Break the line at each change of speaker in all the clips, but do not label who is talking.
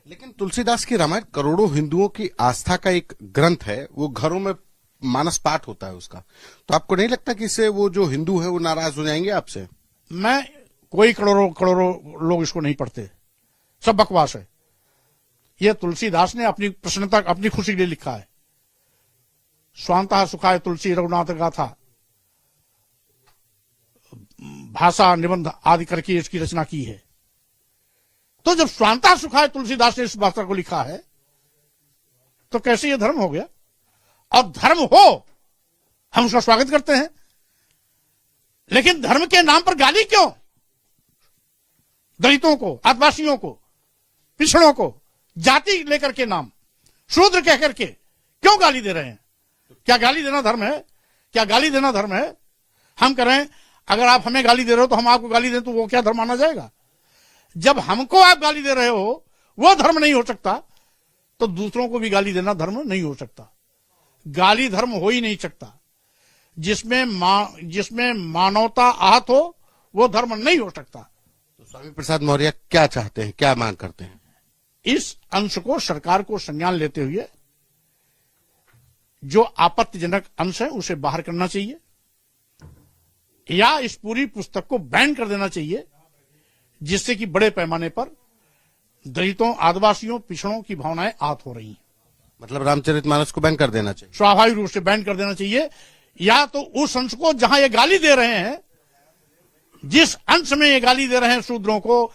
लेकिन तुलसीदास की रामायण करोड़ों हिंदुओं की आस्था का एक ग्रंथ है, वो घरों में मानस पाठ होता है उसका। तो आपको नहीं लगता कि इससे वो जो हिंदू है वो नाराज हो जाएंगे आपसे?
मैं कोई करोड़ों करोड़ों लोग इसको नहीं पढ़ते, सब बकवास है। ये तुलसीदास ने अपनी प्रसन्नता, अपनी खुशी के लिए लिखा है। स्वांतः सुखाय तुलसी रघुनाथ गाथा, भाषा निबंध आदि करके इसकी रचना की है। तो जब स्वांतः सुखाय तुलसीदास ने इस भाषा को लिखा है तो कैसे ये धर्म हो गया? और धर्म हो, हम उसका स्वागत करते हैं, लेकिन धर्म के नाम पर गाली क्यों? दलितों को, आदिवासियों को, पिछड़ों को जाति लेकर के नाम, शूद्र कह करके क्यों गाली दे रहे हैं? क्या गाली देना धर्म है? क्या गाली देना धर्म है? हम करें, अगर आप हमें गाली दे रहे हो तो हम आपको गाली दें तो वो क्या धर्म माना जाएगा? जब हमको आप गाली दे रहे हो वो धर्म नहीं हो सकता, तो दूसरों को भी गाली देना धर्म नहीं हो सकता। गाली धर्म हो ही नहीं सकता। जिसमें मानवता आहत हो वो धर्म नहीं हो सकता।
तो स्वामी प्रसाद मौर्य क्या चाहते हैं, क्या मांग करते हैं?
इस अंश को सरकार को संज्ञान लेते हुए जो आपत्तिजनक अंश है उसे बाहर करना चाहिए, या इस पूरी पुस्तक को बैन कर देना चाहिए, जिससे कि बड़े पैमाने पर दलितों, आदिवासियों, पिछड़ों की भावनाएं आहत हो रही हैं।
मतलब रामचरितमानस को बैन कर देना चाहिए?
स्वाभाविक रूप से बैन कर देना चाहिए, या तो उस अंश को जहां ये गाली दे रहे हैं, जिस अंश में ये गाली दे रहे हैं शूद्रों को,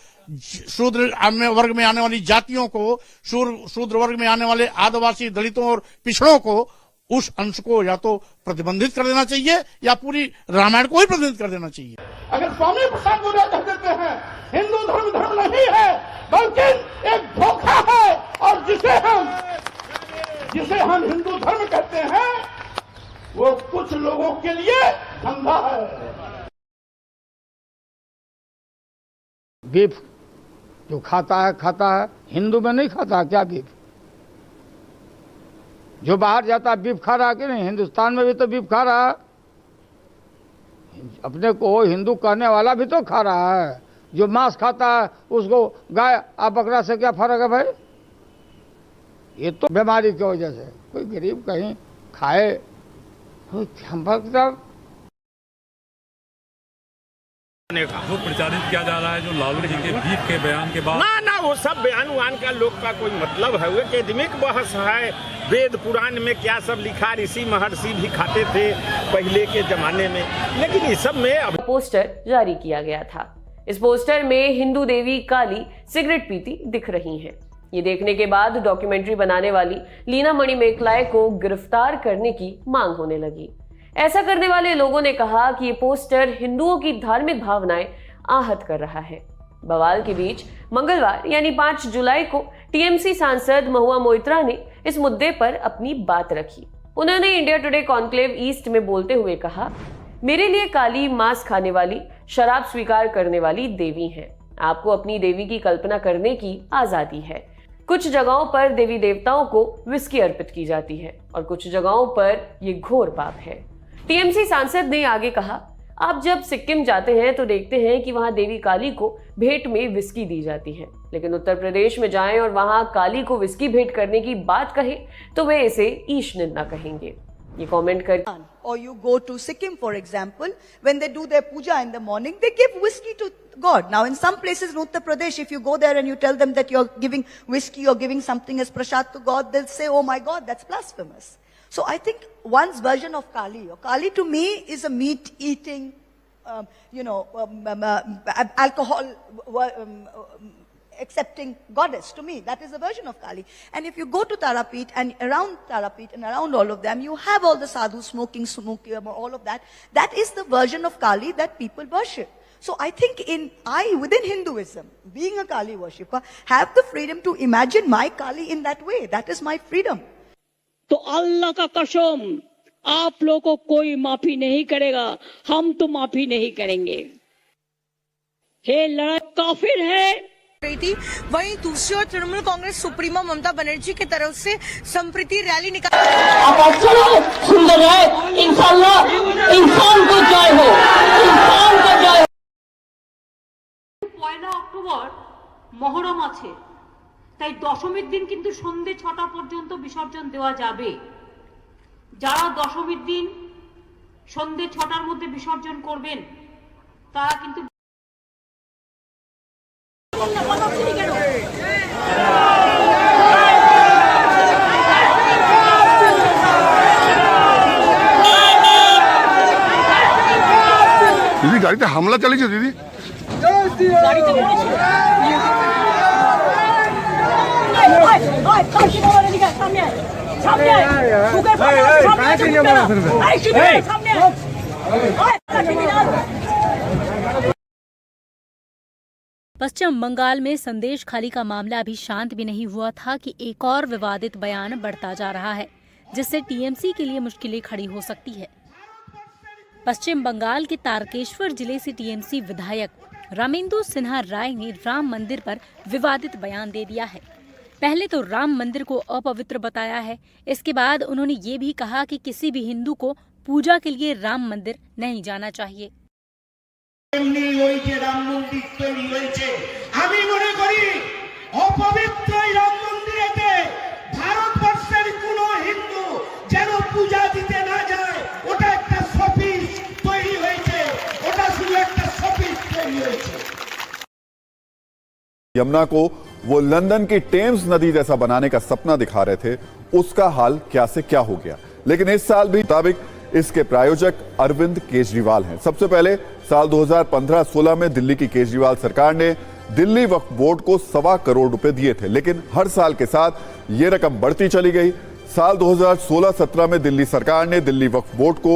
शूद्र वर्ग में आने वाली जातियों को, शूद्र वर्ग में आने वाले आदिवासी, दलितों और पिछड़ों को, उस अंश को या तो प्रतिबंधित कर देना चाहिए या पूरी रामायण को ही प्रतिबंधित कर देना चाहिए। अगर स्वामी प्रसाद मौर्य कह देते हैं हिंदू धर्म धर्म नहीं है बल्कि एक धोखा है, और जिसे हम हिंदू धर्म कहते हैं वो कुछ लोगों के लिए धंधा है।
बीफ जो खाता है, हिंदू में नहीं खाता क्या बीफ? जो बाहर जाता है बीफ खा रहा है कि नहीं? हिंदुस्तान में भी तो बीफ खा रहा है। अपने को हिंदू कहने वाला भी तो खा रहा है। जो मांस खाता है उसको गाय और बकरा से क्या फर्क है भाई? ये तो बीमारी की वजह से कोई गरीब कहीं खाए, हम
जो प्रचारित किया जा रहा है, जो लालू जी के बीफ के बयान के बाद,
ना वो सब बयान वान का लोग का कोई मतलब है? वो एकेडमिक बहस है। वेद पुराण में क्या सब लिखा, ऋषि महर्षि भी खाते थे पहले के जमाने में, लेकिन इस सब में अब
पोस्टर जारी किया गया था। इस पोस्टर में हिंदू देवी काली सिगरेट पीती दिख रही हैं। ये देखने के बाद डॉक्यूमेंट्री बनाने वाली लीना मणि मेकलाय को गिरफ्तार करने की मांग होने लगी। ऐसा करने वाले लोगों ने कहा कि ये पोस्टर हिंदुओं की धार्मिक भावनाएं आहत कर रहा है। बवाल के बीच मंगलवार यानी 5 जुलाई को टीएमसी सांसद महुआ मोइत्रा ने इस मुद्दे पर अपनी बात रखी। उन्होंने इंडिया टुडे कॉन्क्लेव ईस्ट में बोलते हुए कहा, मेरे लिए काली मांस खाने वाली, शराब स्वीकार करने वाली देवी है। आपको अपनी देवी की कल्पना करने की आजादी है। कुछ जगहों पर देवी देवताओं को विस्की अर्पित की जाती है और कुछ जगहों पर ये घोर पाप है। टीएमसी सांसद ने आगे कहा, आप जब सिक्किम जाते हैं तो देखते हैं कि वहां देवी काली को भेंट में विस्की दी जाती है, लेकिन उत्तर प्रदेश में जाएं और वहां काली को विस्की भेंट करने की बात कहें तो वे इसे ईश निंदा कहेंगे। ये कमेंट कर
Or you go to Sikkim, for example, when they do their puja in the morning, they give whiskey to God. Now, in some places in Uttar Pradesh, if you go there and you tell them that you're giving whiskey or giving something as prasad to God, they'll say, oh my God, that's blasphemous. So I think one's version of Kali, or Kali to me is a meat-eating, alcohol accepting goddess. To me, that is a version of Kali. And if you go to Tarapit and around all of them, you have all the sadhus smoking, all of that. That is the version of Kali that people worship. So I think within Hinduism, being a Kali worshipper, have the freedom to imagine my Kali in that way. That is my freedom.
तो अल्लाह का कसम, आप लोगों को कोई माफी नहीं करेगा, हम तो माफी नहीं करेंगे। ये लड़ाई काफिर है।
वहीं दूसरी ओर तृणमूल कांग्रेस सुप्रीमो ममता बनर्जी की तरफ से संप्रीति रैली निकाल।
सुंदर है, इंशाल्लाह इंसान को जय हो, इंसान को जय हो।
1 অক্টোবর মহরম আছে,
তাই দশমীর দিন কিন্তু সন্ধ্যে 6টা পর্যন্ত বিসর্জন দেওয়া যাবে। যারা দশমীর দিন সন্ধ্যে 6টার মধ্যে বিসর্জন করবেন তারা কিন্তু
দিদি গাড়িতে হামলা চালিয়েছে দিদি
पश्चिम बंगाल में संदेश खाली का मामला अभी शांत भी नहीं हुआ था कि एक और विवादित बयान बढ़ता जा रहा है, जिससे टीएमसी के लिए मुश्किलें खड़ी हो सकती है। पश्चिम बंगाल के तारकेश्वर जिले से टीएमसी विधायक रामेंदु सिन्हा राय ने राम मंदिर पर विवादित बयान दे दिया है। पहले तो राम मंदिर को अपवित्र बताया है, इसके बाद उन्होंने ये भी कहा कि किसी भी हिंदू को पूजा के लिए राम मंदिर नहीं जाना चाहिए।
यमुना को वो लंदन की टेम्स नदी जैसा बनाने का सपना दिखा रहे थे, उसका हाल क्या से क्या हो गया। लेकिन इस साल भी मुताबिक इसके प्रायोजक अरविंद केजरीवाल हैं। सबसे पहले साल 2015-16 में दिल्ली की केजरीवाल सरकार ने दिल्ली वक्फ बोर्ड को 1.25 करोड़ रुपए दिए थे, लेकिन हर साल के साथ ये रकम बढ़ती चली गई। साल 2016-17 में दिल्ली सरकार ने दिल्ली वक्फ बोर्ड को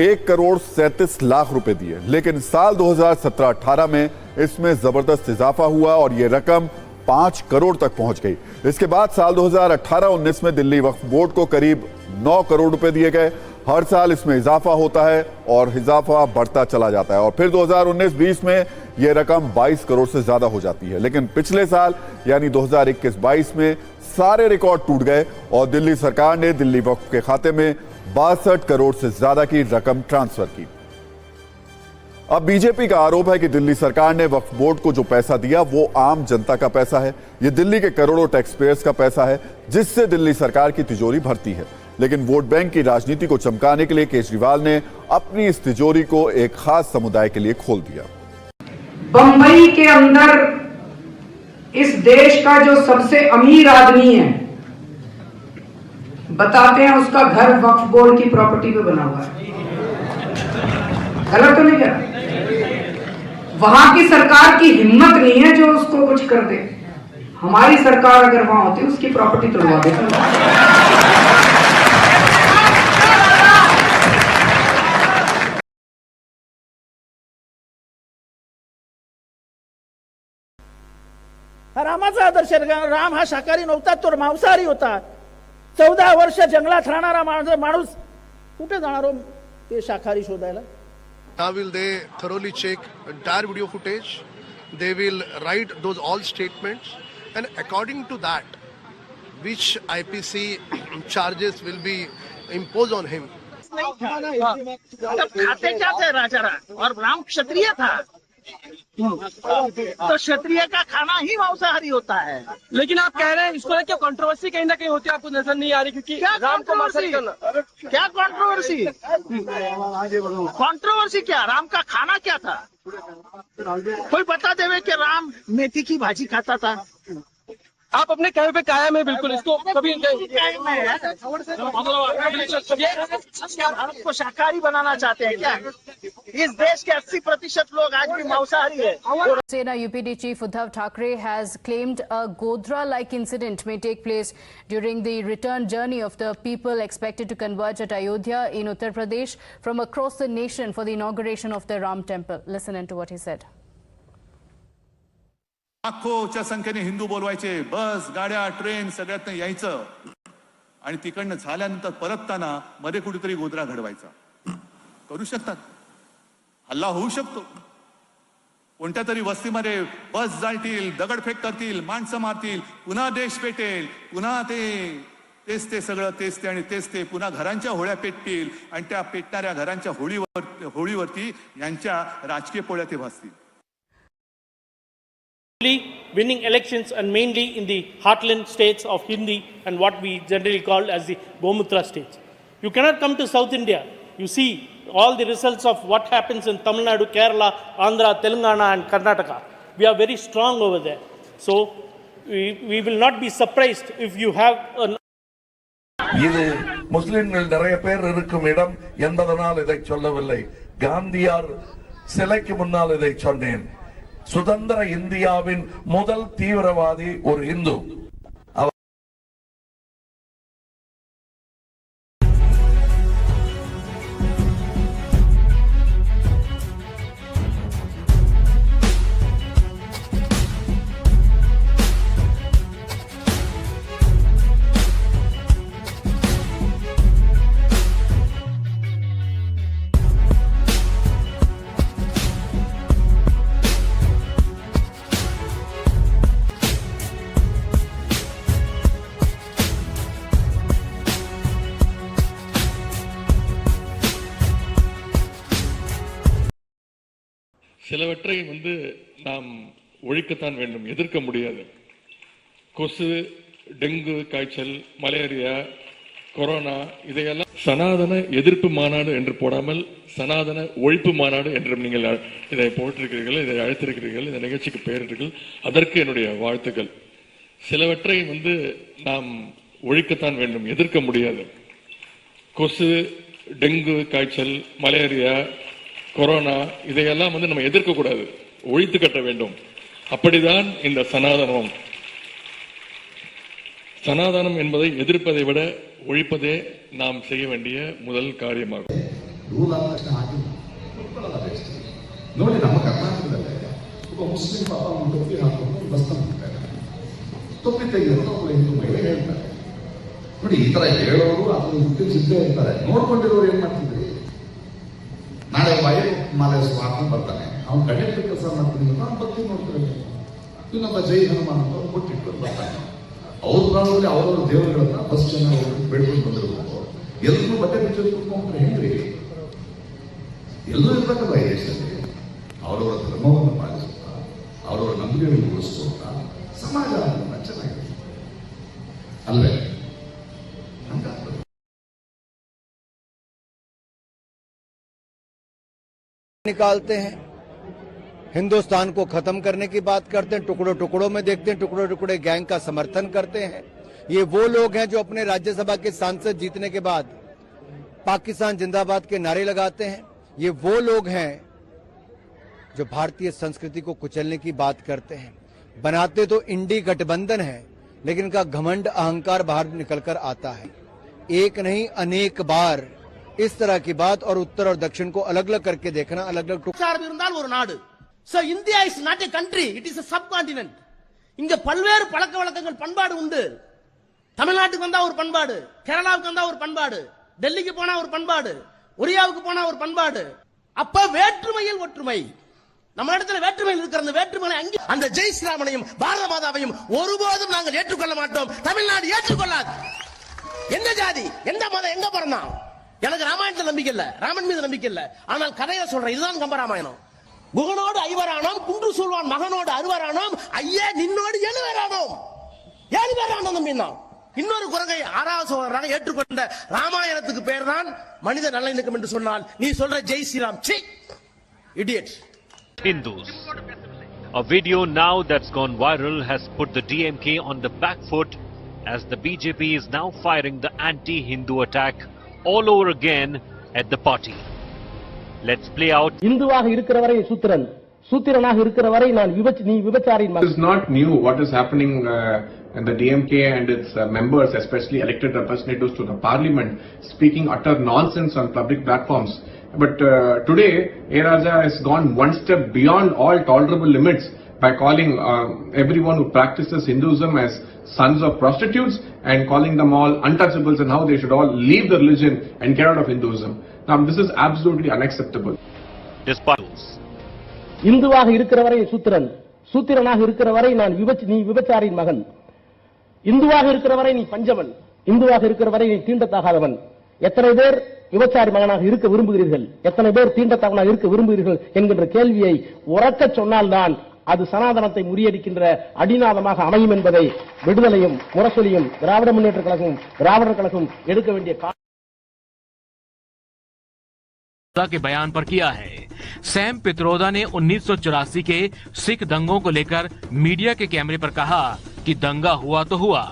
1 करोड़ 37 लाख रुपए दिए, लेकिन साल 2017-18 में इसमें जबरदस्त इजाफा हुआ और ये रकम 5 करोड़ तक पहुंच गई। इसके बाद साल 2018-19 में दिल्ली वक्फ बोर्ड को करीब 9 करोड़ रुपए दिए गए। हर साल इसमें इजाफा होता है और इजाफा बढ़ता चला जाता है और फिर 2019-20 में यह रकम 22 करोड़ से ज्यादा हो जाती है। लेकिन पिछले साल यानी 2021-22 में सारे रिकॉर्ड टूट गए और दिल्ली सरकार ने दिल्ली वक्फ के खाते में 62 करोड़ से ज्यादा की रकम ट्रांसफर की। अब बीजेपी का आरोप है कि दिल्ली सरकार ने वक्फ बोर्ड को जो पैसा दिया वो आम जनता का पैसा है। ये दिल्ली के करोड़ों टैक्स पेयर्स का पैसा है जिससे दिल्ली सरकार की तिजोरी भरती है। लेकिन वोट बैंक की राजनीति को चमकाने के लिए केजरीवाल ने अपनी इस तिजोरी को एक खास समुदाय के लिए खोल दिया।
बंबई के अंदर इस देश का जो सबसे अमीर आदमी है, बताते हैं उसका घर वक्फ बोर्ड की प्रॉपर्टी पे बना हुआ है। गलत तो नहीं कह? वहां की सरकार की हिम्मत नहीं है जो उसको कुछ कर दे। हमारी सरकार अगर वहां होती उसकी प्रॉपर्टी तोड़वा देती।
रामाचा आदर्श राम हा शाकाहारी नव्हता, तो मांसाहारी होता। 14 वर्ष जंगलात राहणारा माणूस कुठे जाणार हो ते शाकाहारी शोधायला?
Now will they thoroughly check entire video footage? They will write those all statements, and according to that, which IPC charges will be imposed on him.
खाते क्या थे राजा और राम क्षत्रिय था, तो क्षत्रिय का खाना ही मांसाहारी होता है।
लेकिन आप कह रहे हैं इसको क्या कंट्रोवर्सी कहीं ना कहीं होती है, आपको नजर नहीं आ रही? क्योंकि राम को मांसाहारी करना
क्या कंट्रोवर्सी? कंट्रोवर्सी क्या? राम का खाना क्या था? कोई बता देवे कि राम मेथी की भाजी खाता था।
आप अपने कहे पे कायम है बिल्कुल, इसको कभी
भारत को शाकाहारी बनाना चाहते हैं क्या? इस देश के 80% लोग आज भी मांसाहारी है।
Sena UPD Chief Uddhav Thackeray has claimed a Godhra-like incident may take place during the return journey of the people expected to converge at Ayodhya in Uttar Pradesh from across the nation for the inauguration of the Ram Temple. Listen into what he said.
लाखोच्या संख्येने हिंदू बोलवायचे, बस गाड्या train सगळ्यात यायचं आणि तिकडनं झाल्यानंतर परतताना मध्ये कुठेतरी गोधरा घडवायचा. करू शकतात, हल्ला होऊ शकतो. कोणत्या तरी वस्तीमध्ये बस जाळतील, दगडफेक करतील, माणसं मारतील, पुन्हा देश पेटेल, पुन्हा तेच ते सगळं तेच ते आणि तेच ते पुन्हा घरांच्या होळ्या पेटतील आणि त्या पेटणाऱ्या घरांच्या होळीवरती यांच्या राजकीय पोळ्या ते भासतील.
simply winning elections and mainly in the heartland states of Hindi and what we generally call as the Gomutra states. You cannot come to South India. You see all the results of what happens in Tamil Nadu, Kerala, Andhra, Telangana and Karnataka. We are very strong over there. So we will not be surprised if you have an
இது முஸ்லிம்கள் நிறைய பேர் இருக்கும் இடம் என்பதனால் இதை சொல்லவில்லை. காந்தியார் சிலைக்கு முன்னால் இதை சொன்னேன். சுதந்திர இந்தியாவின் முதல் தீவிரவாதி ஒரு இந்து.
சிலவற்றை நாம் ஒழிக்கத்தான் வேண்டும், எதிர்க்க முடியாது. கொசு, டெங்கு காய்ச்சல், மலேரியா, கொரோனா இதையெல்லாம் சனாதன எதிர்ப்பு மாநாடு என்று போடாமல் சனாதன ஒழிப்பு மாநாடு என்று நீங்கள் இதை போட்டிருக்கிறீர்கள், இதை அழைத்திருக்கிறீர்கள், இந்த நிகழ்ச்சிக்கு பெயரிட்டீர்கள். அதற்கு என்னுடைய வாழ்த்துக்கள். சிலவற்றை நாம் ஒழிக்கத்தான் வேண்டும், எதிர்க்க முடியாது. கொசு, டெங்கு காய்ச்சல், மலேரியா, கொரோனா இதையெல்லாம் நம்ம எதிர்க்க கூடாது, ஒழித்து கட்ட வேண்டும். அப்படிதான் இந்த சனாதனம். சனாதனம் என்பதை எதிர்ப்பதை விட ஒழிப்பதே நாம் செய்ய வேண்டிய முதல் காரியமாகும்.
ನೋಡಿ ನಮ್ಮ ಕರ್ನಾಟಕದಲ್ಲಿ ಒಬ್ಬ ಮುಸ್ಲಿಂ ಪಾಪ ಒಂದು ಟೊಪ್ಪಿ ಹಾಕೊಂಡು ಬಸ್ ತಂದ್ಬಿಡ್ತಾರೆ. ಟೊಪ್ಪಿ ತೆಗೆಯೋದು ಒಬ್ಬ ಹಿಂದೂ ಮಹಿಳೆ ಹೇಳ್ತಾರೆ. ನೋಡಿ ಈ ತರ ಹೇಳೋರು ಅದನ್ನು ಹುಟ್ಟಿನ ಸಿದ್ಧೇ ಇರ್ತಾರೆ. ನೋಡ್ಕೊಂಡಿರೋರು ಏನ್ ಮಾಡ್ತಿದ್ರಿ, ನಾಳೆ ಬಾಯಿ ಮಾಲೆ ಹಾಕೊಂಡು ಬರ್ತಾನೆ, ಅವ್ನು ಕಂಡಕ್ಟರ್ ಕೆಲಸ ಮಾಡ್ತೀನಿ ಅಂತ ಅವ್ನು ಬತ್ತಿ ನೋಡ್ತಾರೆ. ಇನ್ನೊಬ್ಬ ಜೈ ಹನುಮಾನ್ ಅಂತ ಅವ್ನು ಕೊಟ್ಟಿಟ್ಟು ಬರ್ತಾನೆ. ಅವ್ರ ಪ್ರಾಣದಲ್ಲಿ ಅವರವ್ರ ದೇವರುಗಳನ್ನ ಬಸ್ ಚೆನ್ನಾಗಿ ಬೇಡ್ಕೊಂಡು ಬಂದಿರ್ಬೋದು. ಎಲ್ಲರೂ ಬಟ್ಟೆ ಬಿಚ್ಚೋದು ಕುತ್ಕೊಂಡ್ರೆ ಹೆಂಗ್ರಿ? ಎಲ್ಲರೂ ಇರ್ಬೇಕಲ್ಲ ಈ ದೇಶದಲ್ಲಿ. ಅವರವರ ಧರ್ಮವನ್ನು ಪಾಲಿಸುತ್ತಾ, ಅವರವರ ನಂಬಿಕೆಗಳನ್ನು ಉಳಿಸ್ಕೊಳ್ತಾ ಸಮಾಜ ಚೆನ್ನಾಗಿದೆ ಅಲ್ವೇ?
निकालते हैं, हिंदुस्तान को खत्म करने की बात करते हैं, टुकड़ों टुकड़ों में देखते हैं, टुकड़े टुकड़े गैंग का समर्थन करते हैं. ये वो लोग हैं जो अपने राज्यसभा के सांसद जीतने के बाद पाकिस्तान जिंदाबाद के नारे लगाते हैं. ये वो लोग हैं जो भारतीय संस्कृति को कुचलने की बात करते हैं. बनाते तो इंडी गठबंधन है, लेकिन इनका घमंड अहंकार बाहर निकलकर आता है. एक नहीं अनेक बार इस तरह की बात और उत्तर और दक्षिण को अलग अलग करके देखना, अलग अलग
ஒரு நாடு. So India is not a country, it is a subcontinent. இங்க பல்வேறு பழக்க வழக்கங்கள் பண்பாடு உண்டு. தமிழ்நாட்டுக்கு வந்தா ஒரு பண்பாடு, கேரளாவுக்கு வந்தா ஒரு பண்பாடு, டெல்லிக்கு போனா ஒரு பண்பாடு, ஒரியாவுக்கு போனா ஒரு பண்பாடு. அப்ப வேற்றுமையில் ஒற்றுமை. நம்ம இடத்துல வேற்றுமையில் இருக்கிற வேற்றுமை அங்கே அந்த ஜெய் ஸ்ரீராமனையும் பாரத மாதாவையும் ஒருபோதும் நாங்கள் ஏற்றுக்கொள்ள மாட்டோம். தமிழ்நாடு ஏற்றுக்கொள்ளாது. எந்த ஜாதி, எந்த மதம், எங்க பிறந்தான்? எனக்கு ராமாயணத்தில் நம்பிக்கை இல்ல, ராமன் மீது நம்பிக்கை இல்ல. ஆனால் கதையை சொல்றேன், இதுதான் கம்பராமாயணம். குகனோடு ஐவரானோம், குன்று சொல்வான் மகனோடு அறுவரானோம், ஐயே நின்னோடு 7 பேரானோம். 7 பேரானோம் தம்பினா. இன்னொரு குரங்கை 6வது சோதரராக ஏற்றுக்கொண்ட ராமாயணத்துக்கு பேர் தான் மனித நல்லிணக்கம் என்று சொன்னால் நீ சொல்ற ஜெய் ஸ்ரீராம் சி idiot.
Hindus. A video now that's gone viral has put the DMK on the back foot as the BJP is now firing the anti-Hindu attack all over again at the party. Let's play out.
இந்துவாக இருக்கிற வரை சூத்திரன், சூத்திரனாக இருக்கிற வரை நான் நீ விபச்சாரின் மகன்.
It is not new what is happening in the DMK and its members, especially elected representatives to the parliament, speaking utter nonsense on public platforms. But today, A. Raja has gone one step beyond all tolerable limits by calling everyone who practices Hinduism as sons of prostitutes and calling them all untouchables and how they should all leave the religion and get out of Hinduism. Now, this is absolutely unacceptable.
இந்துவாக இருக்கிற வரை சூத்திரன், சூத்திரனாக இருக்கிற வரை நான் நீ விபச்சாரின் மகன். இந்துவாக இருக்கிற வரை நீ பஞ்சவன், இந்துவாக இருக்கிற வரை நீ தீண்டத்தகாதவன். எத்தனை பேர் விபச்சாரி மகனாக இருக்க விரும்புகிறீர்கள், எத்தனை பேர் தீண்டத்தகவனாக இருக்க விரும்புகிறீர்கள் என்கின்ற கேள்வியை உறக்க சொன்னால்தான் அது சனாதனத்தை முறியடிக்கின்ற அடிநாதமாக அமையும் என்பதை விடுதலையும் முரசொலியும் திராவிட முன்னேற்ற கழகமும் திராவிடர் கழகமும் எடுக்க வேண்டிய
के बयान पर किया है। सैम पित्रोदा ने 1984 के सिख दंगों को लेकर मीडिया के कैमरे पर कहा कि दंगा हुआ तो हुआ।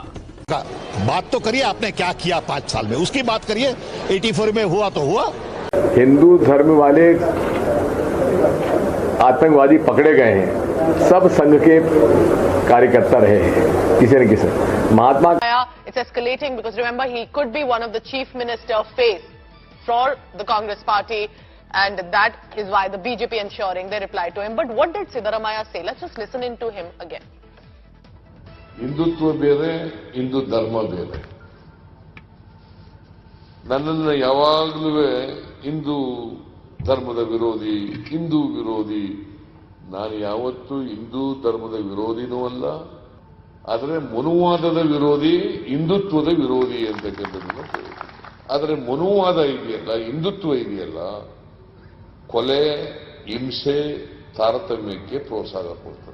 बात तो करिए आपने क्या किया 5 साल में, उसकी बात करिए। 84 में हुआ तो हुआ।
हिंदू धर्म वाले आतंकवादी पकड़े गए हैं, सब संघ के कार्यकर्ता रहे हैं किसी न किसी। महात्मा
It's escalating because remember he could be one of the chief minister face for the Congress party, and that is why the BJP ensuring they reply to him. But what did Siddaramaiah say? Let's just listen into him again.
Hindutva ಬೇರೆ, ಹಿಂದೂ ಧರ್ಮ ಬೇರೆ. ನನ್ನನ್ನು ಯಾವಾಗಲೂ ಹಿಂದೂ ಧರ್ಮದ ವಿರೋಧಿ, ಹಿಂದೂ ವಿರೋಧಿ. ನಾನು ಯಾವತ್ತೂ ಹಿಂದೂ ಧರ್ಮದ ವಿರೋಧಿನೂ ಅಲ್ಲ, ಆದರೆ ಮನುವಾದದ ವಿರೋಧಿ, ಹಿಂದುತ್ವದ ವಿರೋಧಿ ಅಂತಕ್ಕಂಥದ್ದನ್ನು. ಆದರೆ ಮನುವಾದ ಇದೆಯಲ್ಲ, ಹಿಂದುತ್ವ ಇದೆಯಲ್ಲ, ಕೊಲೆ, ಹಿಂಸೆ, ತಾರತಮ್ಯಕ್ಕೆ ಪ್ರೋತ್ಸಾಹ ಕೊಡ್ತದೆ.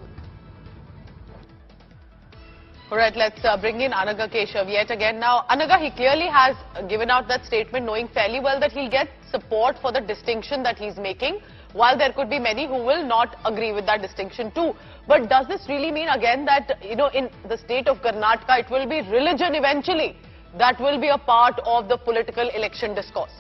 All right, let's bring in Anaga Keshav yet again. Now, Anaga, he clearly has given out that statement knowing fairly well that he'll get support for the distinction that he's making, while there could be many who will not agree with that distinction too. But does this really mean again that, you know, in the state of Karnataka, it will be religion eventually that will be a part of the political election discourse?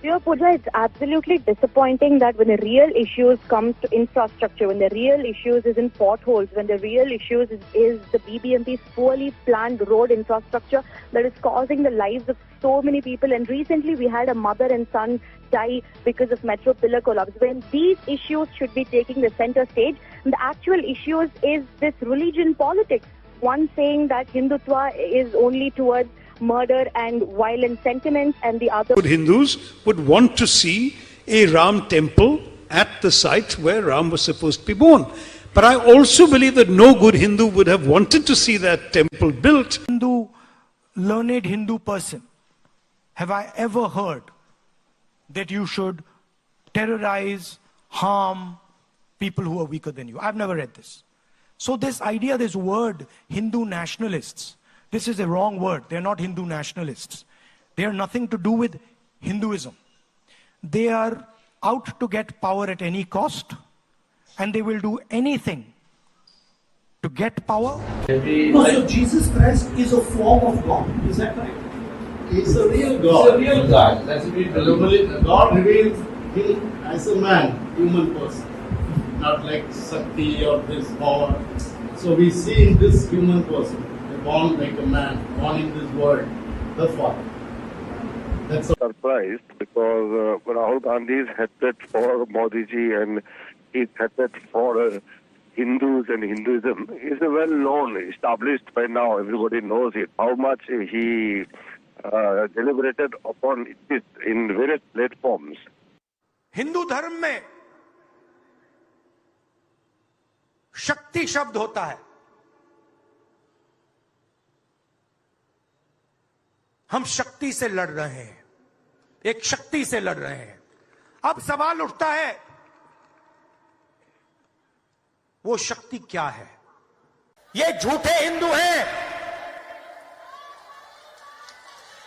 Dear Pooja, it's absolutely disappointing that when the real issues come to infrastructure, when the real issues is in potholes, when the real issues is the BBMP's poorly planned road infrastructure that is causing the lives of so many people. And recently we had a mother and son die because of metro pillar collapse. When these issues should be taking the center stage, and the actual issues is this religion politics. One saying that Hindutva is only towards murder and violent sentiments, and the other.
Hindus would want to see a Ram temple at the site where Ram was supposed to be born. But I also believe that no good Hindu would have wanted to see that temple built.
Learned Hindu person, have I ever heard that you should terrorize, harm people who are weaker than you? I've never read this. So this idea, this word, Hindu nationalists, this is a wrong word. They're not Hindu nationalists. They are nothing to do with Hinduism. They are out to get power at any cost, and they will do anything to get power.
No, so Jesus Christ is a form of God. Is that correct? He's a real God. He's a real God. That's what we believe. God reveals him as a man, human person, not like Sakti or this or. So we see in this human person, born like a man, born in this world, the Father. That's
surprised because Rahul Gandhi is headed for Modi ji and he's headed for Hindus and Hinduism. Is well known, established by now. Everybody knows it. How much he deliberated upon it in various platforms.
Hindu धर्म में शक्ति शब्द होता है. हम शक्ति से लड़ रहे हैं, एक शक्ति से लड़ रहे हैं. अब सवाल उठता है वो शक्ति क्या है? ये झूठे हिंदू हैं,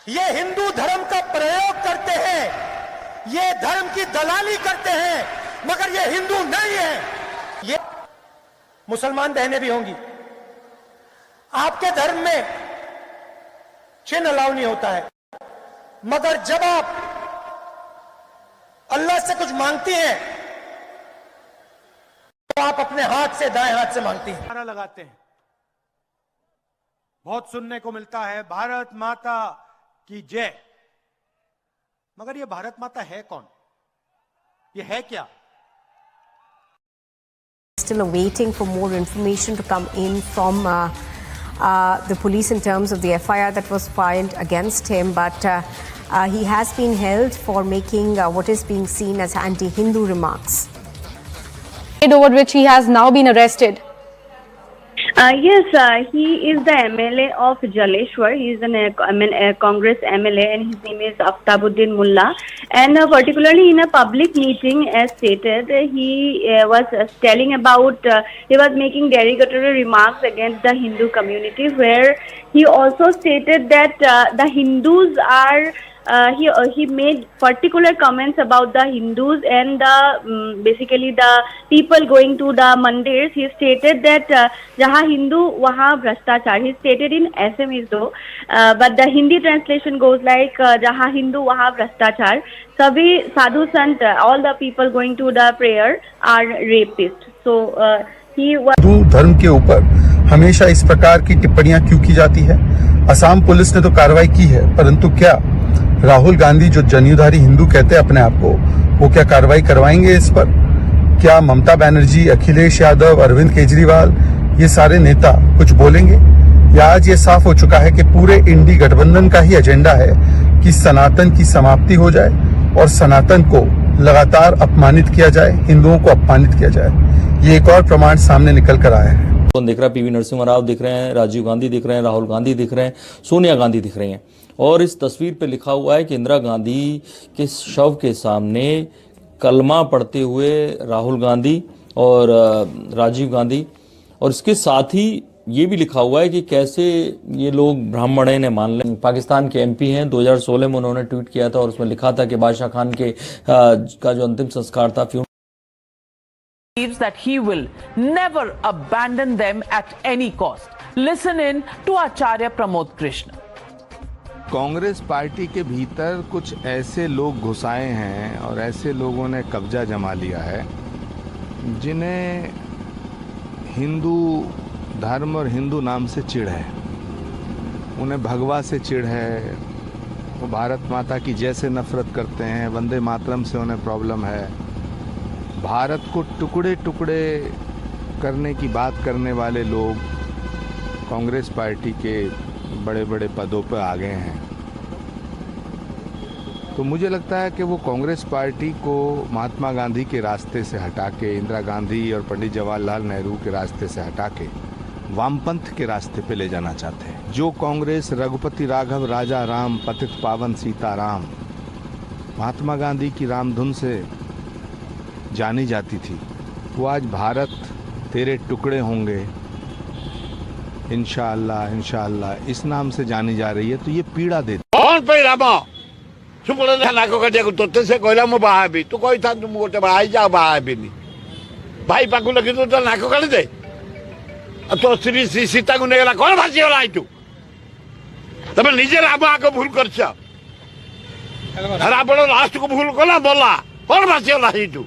ये हिंदू धर्म का प्रयोग करते हैं, ये धर्म की दलाली करते हैं, मगर ये हिंदू नहीं है. ये मुसलमान बहनें भी होंगी. आपके धर्म में चिन्ह अलाउ नहीं होता है, मगर जब आप अल्लाह से कुछ मांगती हैं तो आप अपने हाथ से दाएं हाथ से मांगती हैं. नारा लगाते हैं, बहुत सुनने को मिलता है भारत माता की जय, मगर ये भारत माता है कौन? ये है क्या?
Still awaiting for more information to come in from the police in terms of the FIR that was filed against him, but he has been held for making what is being seen as anti-Hindu remarks.
Over which he has now been arrested.
Yes, he is the MLA of Jaleshwar. He is a Congress MLA, and his name is Aftabuddin Mullah. And particularly in a public meeting, as stated, he was telling about, he was making derogatory remarks against the Hindu community, where he also stated that the Hindus are. He made particular comments about the Hindus and the basically the people going to the mandirs. He stated that jahan Hindu wahan bhrashtachar. He stated in Assamese though, but the Hindi translation goes like jahan Hindu wahan bhrashtachar. Sabhi sadhu sant, all the people going to the prayer are rapists. So he was.
Hindu धर्म के ऊपर हमेशा इस प्रकार की टिप्पणियां क्यों की जाती है? असम पुलिस ने तो कार्रवाई की है, परंतु क्या राहुल गांधी जो जनेऊधारी हिंदू कहते हैं अपने आप को, वो क्या कार्रवाई करवाएंगे इस पर? क्या ममता बनर्जी, अखिलेश यादव, अरविंद केजरीवाल, ये सारे नेता कुछ बोलेंगे? या आज ये साफ हो चुका है कि पूरे इंडी गठबंधन का ही एजेंडा है कि सनातन की समाप्ति हो जाए और सनातन को लगातार अपमानित किया जाए, हिंदुओं को अपमानित किया जाए। ये एक और प्रमाण सामने निकल कर आया है।
कौन दिख रहा है? पीवी नरसिम्हा राव दिख रहे हैं, राजीव गांधी दिख रहे हैं, राहुल गांधी दिख रहे हैं, सोनिया गांधी दिख रही हैं। और इस तस्वीर पे लिखा हुआ है कि इंदिरा गांधी के शव के सामने कलमा पढ़ते हुए राहुल गांधी और राजीव गांधी, और इसके साथ ही ये भी लिखा हुआ है कि कैसे ये लोग ब्राह्मण हैं मान लें। पाकिस्तान के एमपी हैं, 2016 में उन्होंने ट्वीट किया था और उसमें लिखा था कि बादशाह खान के का जो अंतिम संस्कार था
believes that he will never abandon them at any cost. Listen in to Acharya Pramod Krishna.
Congress party के भीतर कुछ ऐसे लोग घुसाए हैं और ऐसे लोगों ने कब्जा जमा लिया है जिन्हें हिंदू धर्म और हिंदू नाम से चिढ़ है। उन्हें भगवा से चिढ़ है, वो भारत माता की जय से नफरत करते हैं, वंदे मातरम से उन्हें प्रॉब्लम है। भारत को टुकड़े टुकड़े करने की बात करने वाले लोग कांग्रेस पार्टी के बड़े बड़े पदों पर आ गए हैं। तो मुझे लगता है कि वो कांग्रेस पार्टी को महात्मा गांधी के रास्ते से हटा के, इंदिरा गांधी और पंडित जवाहरलाल नेहरू के रास्ते से हटा के वामपंथ के रास्ते पे ले जाना चाहते हैं। जो कांग्रेस रघुपति राघव राजा राम पतित पावन सीताराम महात्मा गांधी की रामधुन से जानी जाती थी, वो आज भारत तेरे टुकड़े होंगे इंशाअल्लाह इंशाअल्लाह इस नाम से जानी जा रही है। तो ये पीड़ा देती
कौन पे रामा सुपले नाको कटिया को तोते से कहला मो बाहाबी तू कहि था तुम गोटे भाई जा बाहाबी नी भाई पाकु लगी तो नाको काढी दे तो श्री श्री सीता को नेगला कौन भासी होला तू तबे निजे रामा को भूल करछ रावण लास्ट को भूल कला बोला कौन भासी होला तू